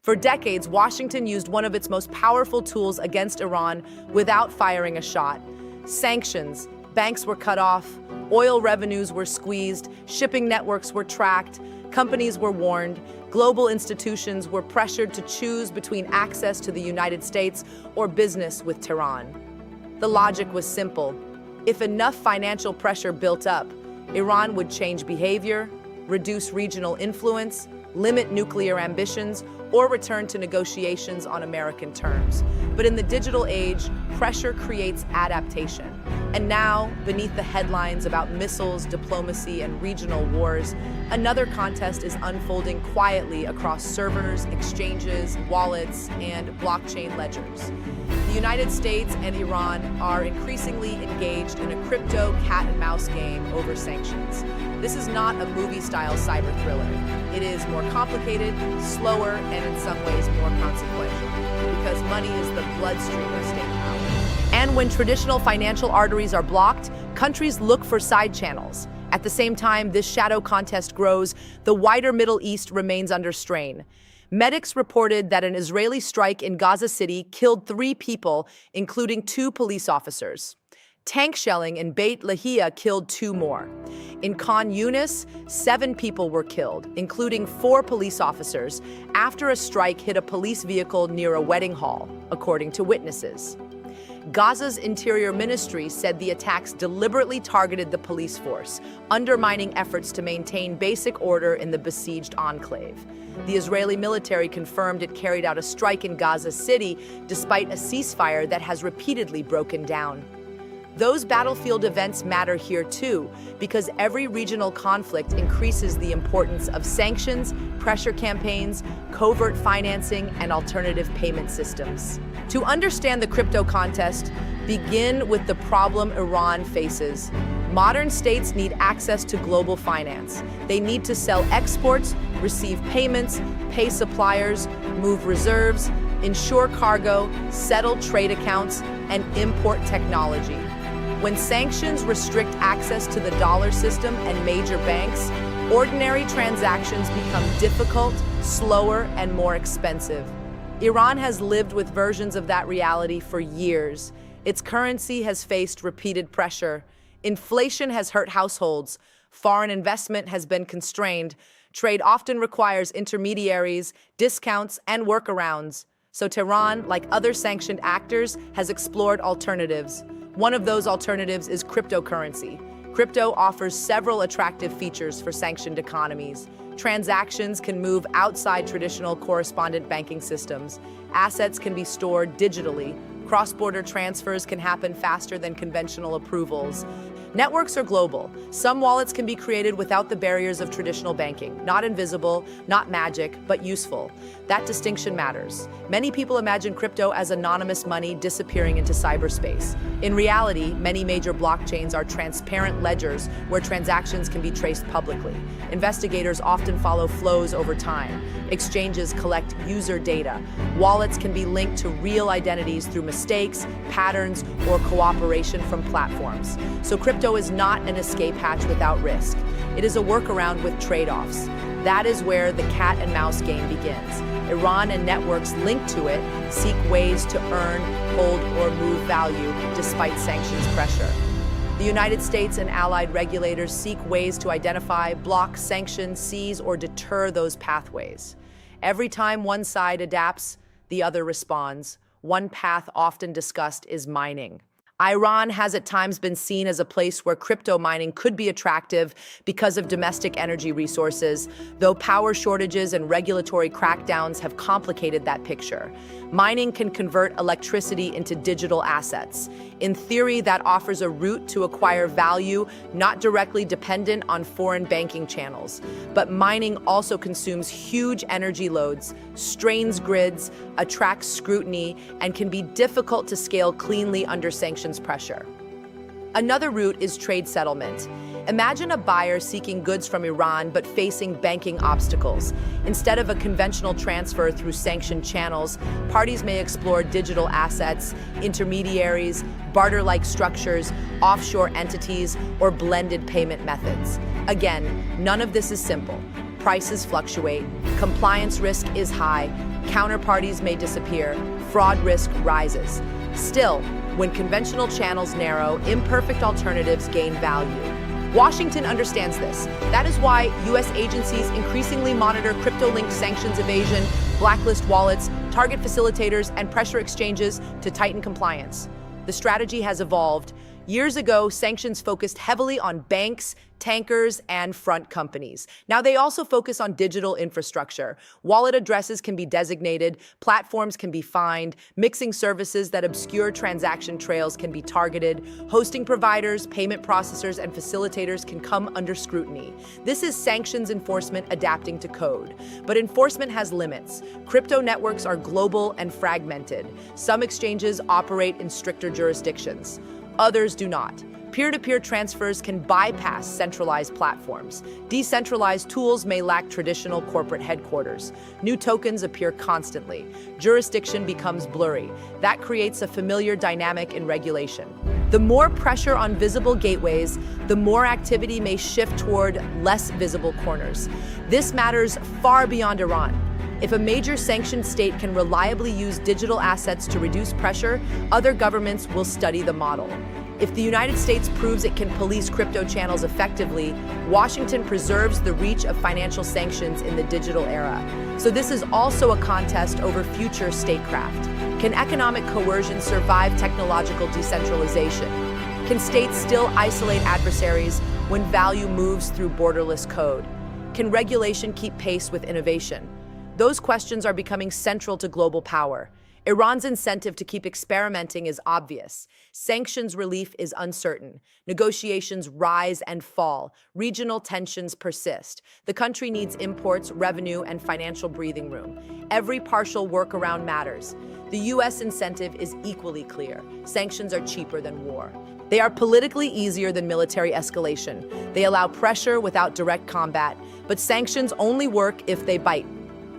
For decades, Washington used one of its most powerful tools against Iran without firing a shot: sanctions. Banks were cut off, oil revenues were squeezed, shipping networks were tracked, companies were warned, global institutions were pressured to choose between access to the United States or business with Tehran. The logic was simple. If enough financial pressure built up, Iran would change behavior, reduce regional influence, limit nuclear ambitions, or return to negotiations on American terms. But in the digital age, pressure creates adaptation. And now, beneath the headlines about missiles, diplomacy, and regional wars, another contest is unfolding quietly across servers, exchanges, wallets, and blockchain ledgers. The United States and Iran are increasingly engaged in a crypto cat-and-mouse game over sanctions. This is not a movie-style cyber thriller. It is more complicated, slower, and in some ways more consequential, because money is the bloodstream of state power. And when traditional financial arteries are blocked, countries look for side channels. At the same time this shadow contest grows, the wider Middle East remains under strain. Medics reported that an Israeli strike in Gaza City killed 3 people, including 2 police officers. Tank shelling in Beit Lahia killed 2 more. In Khan Yunis, 7 people were killed, including 4 police officers, after a strike hit a police vehicle near a wedding hall, according to witnesses. Gaza's Interior Ministry said the attacks deliberately targeted the police force, undermining efforts to maintain basic order in the besieged enclave. The Israeli military confirmed it carried out a strike in Gaza City, despite a ceasefire that has repeatedly broken down. Those battlefield events matter here too, because every regional conflict increases the importance of sanctions, pressure campaigns, covert financing, and alternative payment systems. To understand the crypto contest, begin with the problem Iran faces. Modern states need access to global finance. They need to sell exports, receive payments, pay suppliers, move reserves, insure cargo, settle trade accounts, and import technology. When sanctions restrict access to the dollar system and major banks, ordinary transactions become difficult, slower, and more expensive. Iran has lived with versions of that reality for years. Its currency has faced repeated pressure. Inflation has hurt households. Foreign investment has been constrained. Trade often requires intermediaries, discounts, and workarounds. So Tehran, like other sanctioned actors, has explored alternatives. One of those alternatives is cryptocurrency. Crypto offers several attractive features for sanctioned economies. Transactions can move outside traditional correspondent banking systems. Assets can be stored digitally. Cross-border transfers can happen faster than conventional approvals. Networks are global. Some wallets can be created without the barriers of traditional banking. Not invisible, not magic, but useful. That distinction matters. Many people imagine crypto as anonymous money disappearing into cyberspace. In reality, many major blockchains are transparent ledgers where transactions can be traced publicly. Investigators often follow flows over time. Exchanges collect user data. Wallets can be linked to real identities through mistakes, patterns, or cooperation from platforms. So crypto is not an escape hatch without risk. It is a workaround with trade-offs. That is where the cat and mouse game begins. Iran and networks linked to it seek ways to earn, hold, or move value despite sanctions pressure. The United States and allied regulators seek ways to identify, block, sanction, seize, or deter those pathways. Every time one side adapts, the other responds. One path often discussed is mining. Iran has at times been seen as a place where crypto mining could be attractive because of domestic energy resources, though power shortages and regulatory crackdowns have complicated that picture. Mining can convert electricity into digital assets. In theory, that offers a route to acquire value not directly dependent on foreign banking channels. But mining also consumes huge energy loads, strains grids, attracts scrutiny, and can be difficult to scale cleanly under sanctions pressure. Another route is trade settlement. Imagine a buyer seeking goods from Iran but facing banking obstacles. Instead of a conventional transfer through sanctioned channels, parties may explore digital assets, intermediaries, barter-like structures, offshore entities, or blended payment methods. Again, none of this is simple. prices fluctuate, compliance risk is high, counterparties may disappear, fraud risk rises. Still, when conventional channels narrow, imperfect alternatives gain value. Washington understands this. That is why U.S. agencies increasingly monitor crypto-linked sanctions evasion, blacklist wallets, target facilitators, and pressure exchanges to tighten compliance. The strategy has evolved. Years ago, sanctions focused heavily on banks, tankers, and front companies. Now they also focus on digital infrastructure. Wallet addresses can be designated, platforms can be fined, mixing services that obscure transaction trails can be targeted, hosting providers, payment processors, and facilitators can come under scrutiny. This is sanctions enforcement adapting to code. But enforcement has limits. Crypto networks are global and fragmented. Some exchanges operate in stricter jurisdictions. Others do not. Peer-to-peer transfers can bypass centralized platforms. Decentralized tools may lack traditional corporate headquarters. New tokens appear constantly. Jurisdiction becomes blurry. That creates a familiar dynamic in regulation. The more pressure on visible gateways, the more activity may shift toward less visible corners. This matters far beyond Iran. If a major sanctioned state can reliably use digital assets to reduce pressure, other governments will study the model. If the United States proves it can police crypto channels effectively, Washington preserves the reach of financial sanctions in the digital era. So this is also a contest over future statecraft. Can economic coercion survive technological decentralization? Can states still isolate adversaries when value moves through borderless code? Can regulation keep pace with innovation? Those questions are becoming central to global power. Iran's incentive to keep experimenting is obvious. Sanctions relief is uncertain. Negotiations rise and fall. Regional tensions persist. The country needs imports, revenue, and financial breathing room. Every partial workaround matters. The U.S. incentive is equally clear. Sanctions are cheaper than war. They are politically easier than military escalation. They allow pressure without direct combat, but sanctions only work if they bite.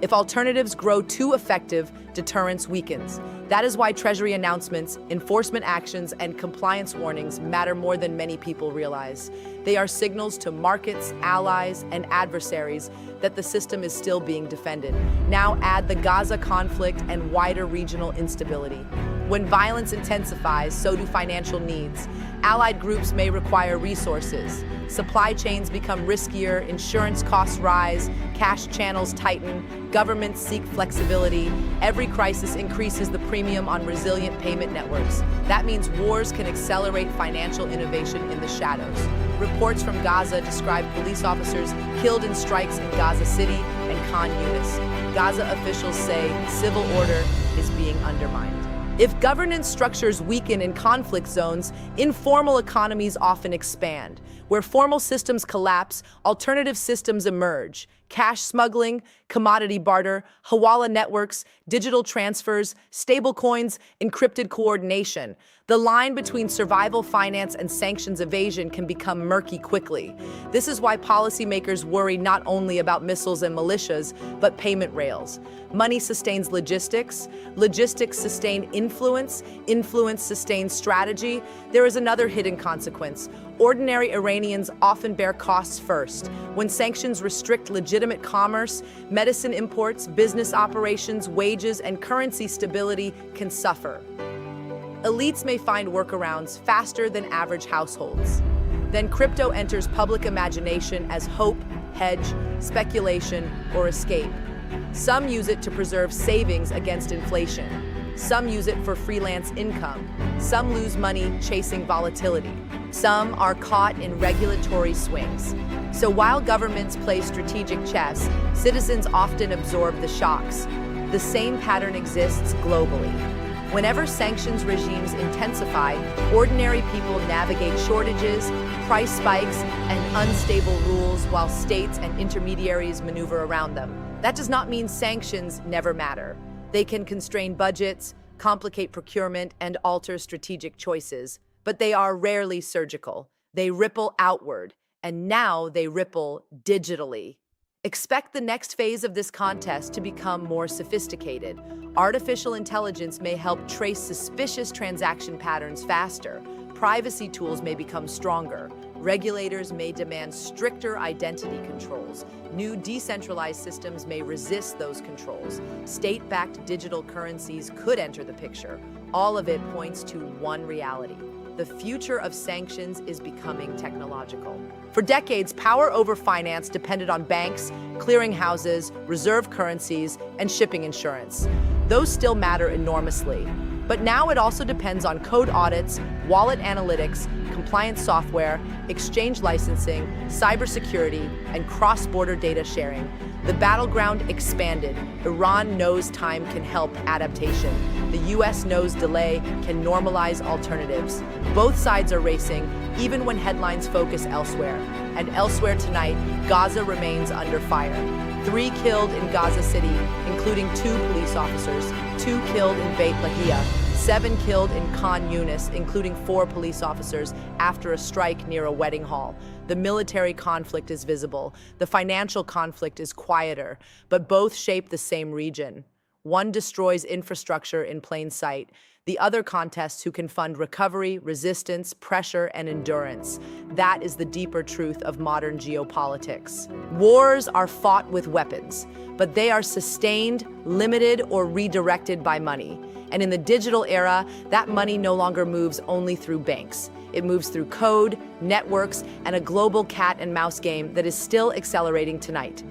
If alternatives grow too effective, deterrence weakens. That is why Treasury announcements, enforcement actions, and compliance warnings matter more than many people realize. They are signals to markets, allies, and adversaries that the system is still being defended. Now add the Gaza conflict and wider regional instability. When violence intensifies, so do financial needs. Allied groups may require resources. Supply chains become riskier, insurance costs rise, cash channels tighten, governments seek flexibility. Every crisis increases the premium on resilient payment networks. That means wars can accelerate financial innovation in the shadows. Reports from Gaza describe police officers killed in strikes in Gaza City and Khan Yunis. Gaza officials say civil order is being undermined. If governance structures weaken in conflict zones, informal economies often expand. Where formal systems collapse, alternative systems emerge. Cash smuggling, commodity barter, hawala networks, digital transfers, stablecoins, encrypted coordination. The line between survival finance and sanctions evasion can become murky quickly. This is why policymakers worry not only about missiles and militias, but payment rails. Money sustains logistics, logistics sustain influence, influence sustains strategy. There is another hidden consequence. Ordinary Iranians often bear costs first. When sanctions restrict legitimate commerce, medicine imports, business operations, wages, and currency stability can suffer. Elites may find workarounds faster than average households. Then crypto enters public imagination as hope, hedge, speculation, or escape. Some use it to preserve savings against inflation. Some use it for freelance income. Some lose money chasing volatility. Some are caught in regulatory swings. So while governments play strategic chess, citizens often absorb the shocks. The same pattern exists globally. Whenever sanctions regimes intensify, ordinary people navigate shortages, price spikes, and unstable rules while states and intermediaries maneuver around them. That does not mean sanctions never matter. They can constrain budgets, complicate procurement, and alter strategic choices, but they are rarely surgical. They ripple outward, and now they ripple digitally. Expect the next phase of this contest to become more sophisticated. Artificial intelligence may help trace suspicious transaction patterns faster. Privacy tools may become stronger. Regulators may demand stricter identity controls. New decentralized systems may resist those controls. State-backed digital currencies could enter the picture. All of it points to one reality. The future of sanctions is becoming technological. For decades, power over finance depended on banks, clearinghouses, reserve currencies, and shipping insurance. Those still matter enormously. But now it also depends on code audits, wallet analytics, compliance software, exchange licensing, cybersecurity, and cross-border data sharing. The battleground expanded. Iran knows time can help adaptation. The US knows delay can normalize alternatives. Both sides are racing, even when headlines focus elsewhere. And elsewhere tonight, Gaza remains under fire. 3 killed in Gaza City, including 2 police officers, 2 killed in Beit Lahia, 7 killed in Khan Yunis, including 4 police officers, after a strike near a wedding hall. The military conflict is visible. The financial conflict is quieter, but both shape the same region. One destroys infrastructure in plain sight. The other contests who can fund recovery, resistance, pressure, and endurance. That is the deeper truth of modern geopolitics. Wars are fought with weapons, but they are sustained, limited, or redirected by money. And in the digital era, that money no longer moves only through banks. It moves through code, networks, and a global cat and mouse game that is still accelerating tonight.